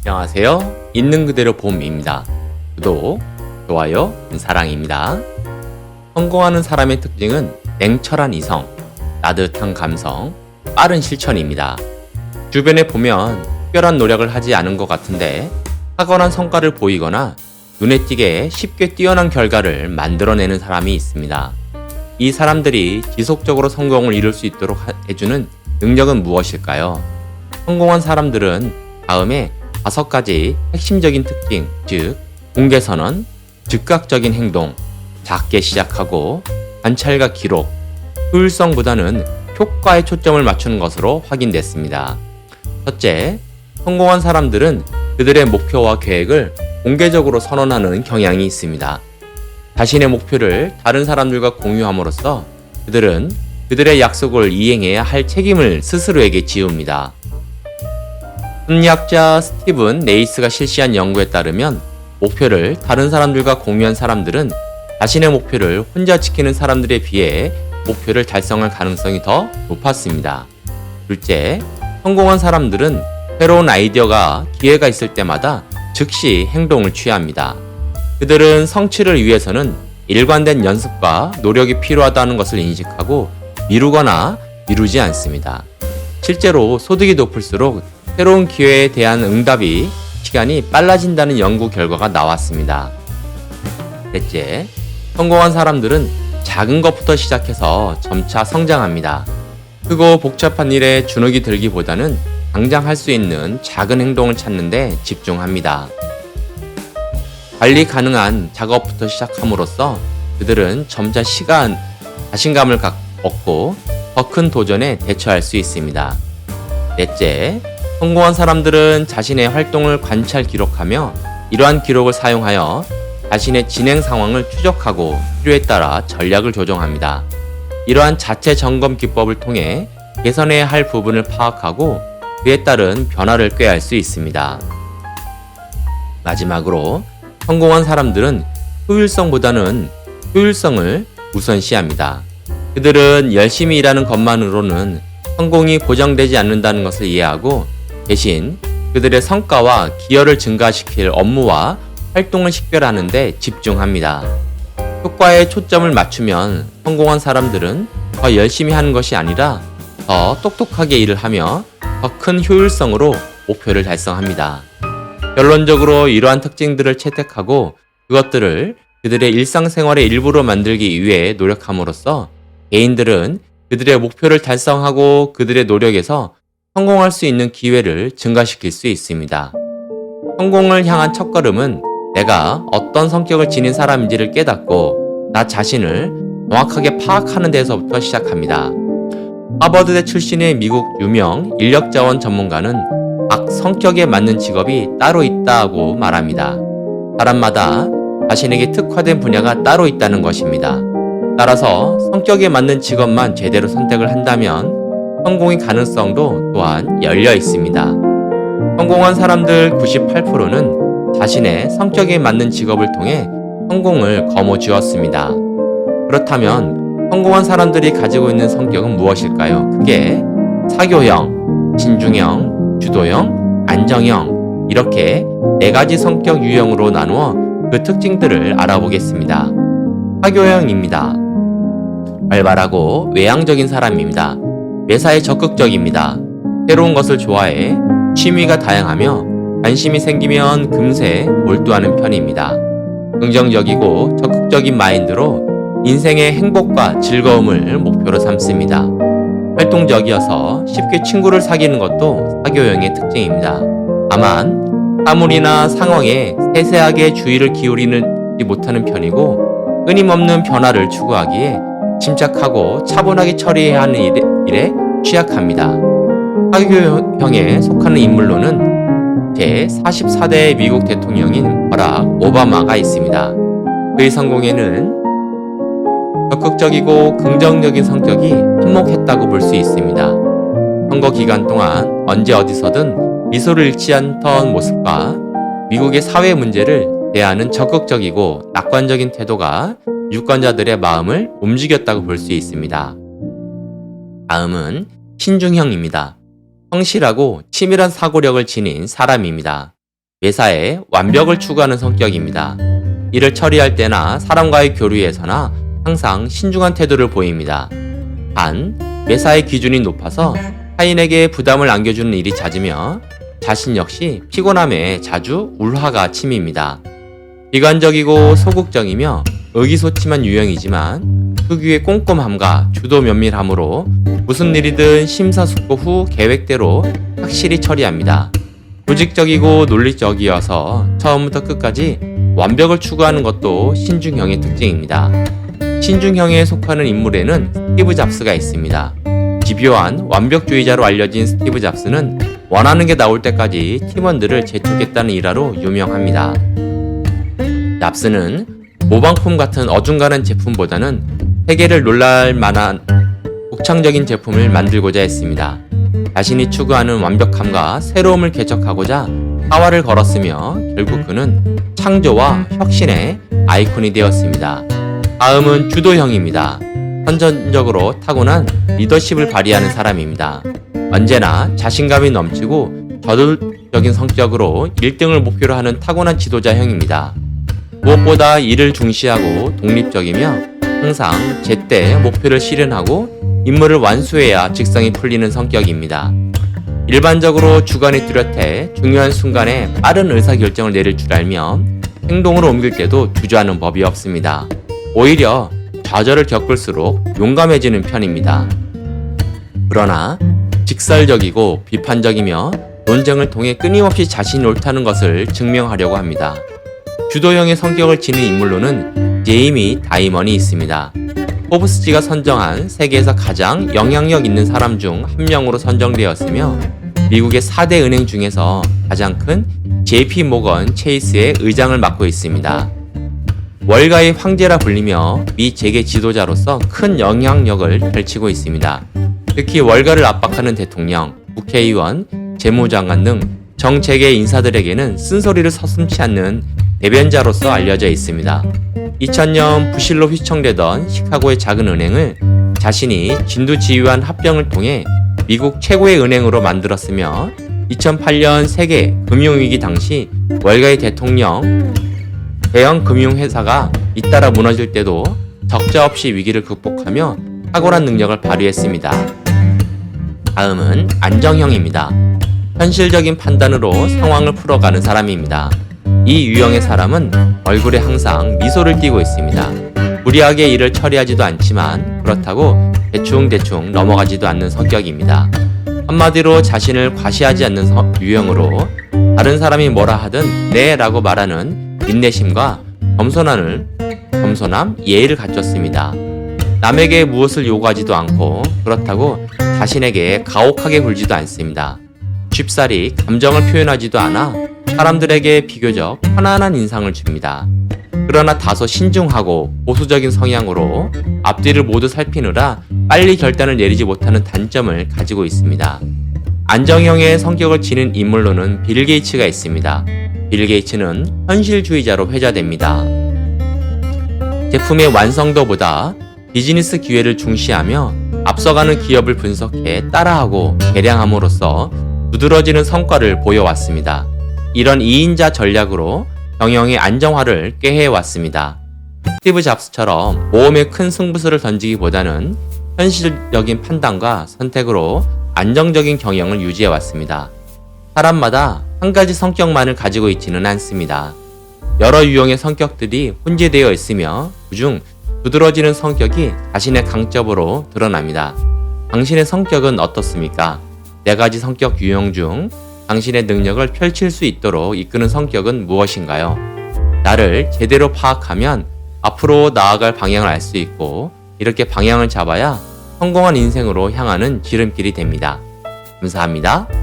안녕하세요. 있는 그대로 봄입니다. 구독, 좋아요, 사랑입니다. 성공하는 사람의 특징은 냉철한 이성, 따뜻한 감성, 빠른 실천입니다. 주변에 보면 특별한 노력을 하지 않은 것 같은데 탁월한 성과를 보이거나 눈에 띄게 쉽게 뛰어난 결과를 만들어내는 사람이 있습니다. 이 사람들이 지속적으로 성공을 이룰 수 있도록 해주는 능력은 무엇일까요? 성공한 사람들은 다음에 5가지 핵심적인 특징, 즉 공개선언, 즉각적인 행동, 작게 시작하고 관찰과 기록, 효율성보다는 효과에 초점을 맞추는 것으로 확인됐습니다. 첫째, 성공한 사람들은 그들의 목표와 계획을 공개적으로 선언하는 경향이 있습니다. 자신의 목표를 다른 사람들과 공유함으로써 그들은 그들의 약속을 이행해야 할 책임을 스스로에게 지웁니다. 심리학자 스티븐 네이스가 실시한 연구에 따르면 목표를 다른 사람들과 공유한 사람들은 자신의 목표를 혼자 지키는 사람들에 비해 목표를 달성할 가능성이 더 높았습니다. 둘째, 성공한 사람들은 새로운 아이디어가 기회가 있을 때마다 즉시 행동을 취합니다. 그들은 성취를 위해서는 일관된 연습과 노력이 필요하다는 것을 인식하고 미루거나 미루지 않습니다. 실제로 소득이 높을수록 새로운 기회에 대한 응답이 시간이 빨라진다는 연구 결과가 나왔습니다. 셋째, 성공한 사람들은 작은 것부터 시작해서 점차 성장합니다. 크고 복잡한 일에 주눅이 들기보다는 당장 할 수 있는 작은 행동을 찾는 데 집중합니다. 관리 가능한 작업부터 시작함으로써 그들은 점차 자신감을 얻고 더 큰 도전에 대처할 수 있습니다. 넷째, 성공한 사람들은 자신의 활동을 관찰 기록하며 이러한 기록을 사용하여 자신의 진행 상황을 추적하고 필요에 따라 전략을 조정합니다. 이러한 자체 점검 기법을 통해 개선해야 할 부분을 파악하고 그에 따른 변화를 꾀할 수 있습니다. 마지막으로 성공한 사람들은 효율성보다는 효율성을 우선시합니다. 그들은 열심히 일하는 것만으로는 성공이 보장되지 않는다는 것을 이해하고 대신 그들의 성과와 기여를 증가시킬 업무와 활동을 식별하는 데 집중합니다. 효과에 초점을 맞추면 성공한 사람들은 더 열심히 하는 것이 아니라 더 똑똑하게 일을 하며 더 큰 효율성으로 목표를 달성합니다. 결론적으로 이러한 특징들을 채택하고 그것들을 그들의 일상생활의 일부로 만들기 위해 노력함으로써 개인들은 그들의 목표를 달성하고 그들의 노력에서 성공할 수 있는 기회를 증가시킬 수 있습니다. 성공을 향한 첫걸음은 내가 어떤 성격을 지닌 사람인지를 깨닫고 나 자신을 정확하게 파악하는 데서부터 시작합니다. 하버드대 출신의 미국 유명 인력자원 전문가는 각 성격에 맞는 직업이 따로 있다고 말합니다. 사람마다 자신에게 특화된 분야가 따로 있다는 것입니다. 따라서 성격에 맞는 직업만 제대로 선택을 한다면 성공의 가능성도 또한 열려 있습니다. 성공한 사람들 98%는 자신의 성격에 맞는 직업을 통해 성공을 거머쥐었습니다. 그렇다면 성공한 사람들이 가지고 있는 성격은 무엇일까요? 그게 사교형, 신중형, 주도형, 안정형 이렇게 4가지 성격 유형으로 나누어 그 특징들을 알아보겠습니다. 사교형입니다. 활발하고 외향적인 사람입니다. 매사에 적극적입니다. 새로운 것을 좋아해 취미가 다양하며 관심이 생기면 금세 몰두하는 편입니다. 긍정적이고 적극적인 마인드로 인생의 행복과 즐거움을 목표로 삼습니다. 활동적이어서 쉽게 친구를 사귀는 것도 사교형의 특징입니다. 다만 사물이나 상황에 세세하게 주의를 기울이지 못하는 편이고 끊임없는 변화를 추구하기에 침착하고 차분하게 처리해야 하는 일에 취약합니다. 사교형에 속하는 인물로는 제44대 미국 대통령인 버락 오바마가 있습니다. 그의 성공에는 적극적이고 긍정적인 성격이 한몫했다고 볼 수 있습니다. 선거 기간 동안 언제 어디서든 미소를 잃지 않던 모습과 미국의 사회 문제를 대하는 적극적이고 낙관적인 태도가 유권자들의 마음을 움직였다고 볼 수 있습니다. 다음은 신중형입니다. 성실하고 치밀한 사고력을 지닌 사람입니다. 매사에 완벽을 추구하는 성격입니다. 일을 처리할 때나 사람과의 교류에서나 항상 신중한 태도를 보입니다. 단, 매사의 기준이 높아서 타인에게 부담을 안겨주는 일이 잦으며 자신 역시 피곤함에 자주 울화가 침입니다. 비관적이고 소극적이며 의기소침한 유형이지만 특유의 꼼꼼함과 주도 면밀함으로 무슨 일이든 심사숙고 후 계획대로 확실히 처리합니다. 조직적이고 논리적이어서 처음부터 끝까지 완벽을 추구하는 것도 신중형의 특징입니다. 신중형에 속하는 인물에는 스티브 잡스가 있습니다. 집요한 완벽주의자로 알려진 스티브 잡스는 원하는 게 나올 때까지 팀원들을 재촉했다는 일화로 유명합니다. 잡스는 모방품 같은 어중간한 제품보다는 세계를 놀랄 만한 독창적인 제품을 만들고자 했습니다. 자신이 추구하는 완벽함과 새로움을 개척하고자 사활을 걸었으며 결국 그는 창조와 혁신의 아이콘이 되었습니다. 다음은 주도형입니다. 선천적으로 타고난 리더십을 발휘하는 사람입니다. 언제나 자신감이 넘치고 저돌적인 성격으로 1등을 목표로 하는 타고난 지도자형입니다. 무엇보다 일을 중시하고 독립적이며 항상 제때 목표를 실현하고 임무를 완수해야 직성이 풀리는 성격입니다. 일반적으로 주관이 뚜렷해 중요한 순간에 빠른 의사결정을 내릴 줄 알며 행동으로 옮길 때도 주저하는 법이 없습니다. 오히려 좌절을 겪을수록 용감해지는 편입니다. 그러나 직설적이고 비판적이며 논쟁을 통해 끊임없이 자신이 옳다는 것을 증명하려고 합니다. 주도형의 성격을 지닌 인물로는 제이미 다이먼이 있습니다. 포브스지가 선정한 세계에서 가장 영향력 있는 사람 중 한 명으로 선정되었으며 미국의 4대 은행 중에서 가장 큰 JP 모건 체이스의 의장을 맡고 있습니다. 월가의 황제라 불리며 미 재계 지도자로서 큰 영향력을 펼치고 있습니다. 특히 월가를 압박하는 대통령, 국회의원, 재무장관 등 정재계 인사들에게는 쓴소리를 서슴지 않는 대변자로서 알려져 있습니다. 2000년 부실로 휘청되던 시카고의 작은 은행을 자신이 진두지휘한 합병을 통해 미국 최고의 은행으로 만들었으며 2008년 세계 금융위기 당시 월가의 대통령 대형 금융회사가 잇따라 무너질 때도 적자 없이 위기를 극복하며 탁월한 능력을 발휘했습니다. 다음은 안정형입니다. 현실적인 판단으로 상황을 풀어가는 사람입니다. 이 유형의 사람은 얼굴에 항상 미소를 띠고 있습니다. 무리하게 일을 처리하지도 않지만 그렇다고 대충 넘어가지도 않는 성격입니다. 한마디로 자신을 과시하지 않는 유형으로 다른 사람이 뭐라 하든 네 라고 말하는 인내심과 겸손함, 예의를 갖췄습니다. 남에게 무엇을 요구하지도 않고 그렇다고 자신에게 가혹하게 굴지도 않습니다. 쉽사리 감정을 표현하지도 않아 사람들에게 비교적 편안한 인상을 줍니다. 그러나 다소 신중하고 보수적인 성향으로 앞뒤를 모두 살피느라 빨리 결단을 내리지 못하는 단점을 가지고 있습니다. 안정형의 성격을 지닌 인물로는 빌 게이츠가 있습니다. 빌 게이츠는 현실주의자로 회자됩니다. 제품의 완성도보다 비즈니스 기회를 중시하며 앞서가는 기업을 분석해 따라하고 개량함으로써 두드러지는 성과를 보여왔습니다. 이런 2인자 전략으로 경영의 안정화를 꾀해왔습니다. 스티브 잡스처럼 모험에 큰 승부수를 던지기보다는 현실적인 판단과 선택으로 안정적인 경영을 유지해왔습니다. 사람마다 한 가지 성격만을 가지고 있지는 않습니다. 여러 유형의 성격들이 혼재되어 있으며 그중 두드러지는 성격이 자신의 강점으로 드러납니다. 당신의 성격은 어떻습니까? 4가지 성격 유형 중 당신의 능력을 펼칠 수 있도록 이끄는 성격은 무엇인가요? 나를 제대로 파악하면 앞으로 나아갈 방향을 알 수 있고 이렇게 방향을 잡아야 성공한 인생으로 향하는 지름길이 됩니다. 감사합니다.